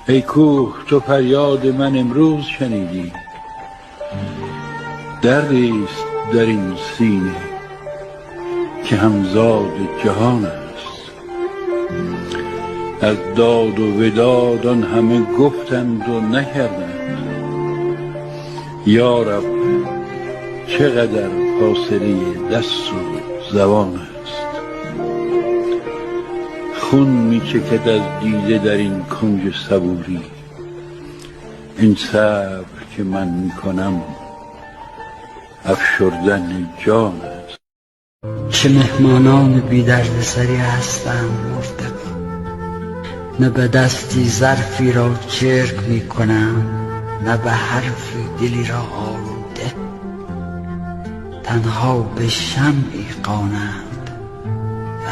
ای کوه تو فریاد من امروز شنیدی، دردیست در این سینه که همزاد جهان است. از داد و وداد آن همه گفتند و نکردند، یا رب چقدر فاصله دست و زبان است. خون می چکد از دیده در این کنج صبوری، این صبر که من می کنم افشردن جان است. چه مهمانان بی درد سری هستند مرتقا، نه به دستی ظرفی را چرک می کنند، نه به حرفی دلی را آلوده. تنها به شمعی قانند و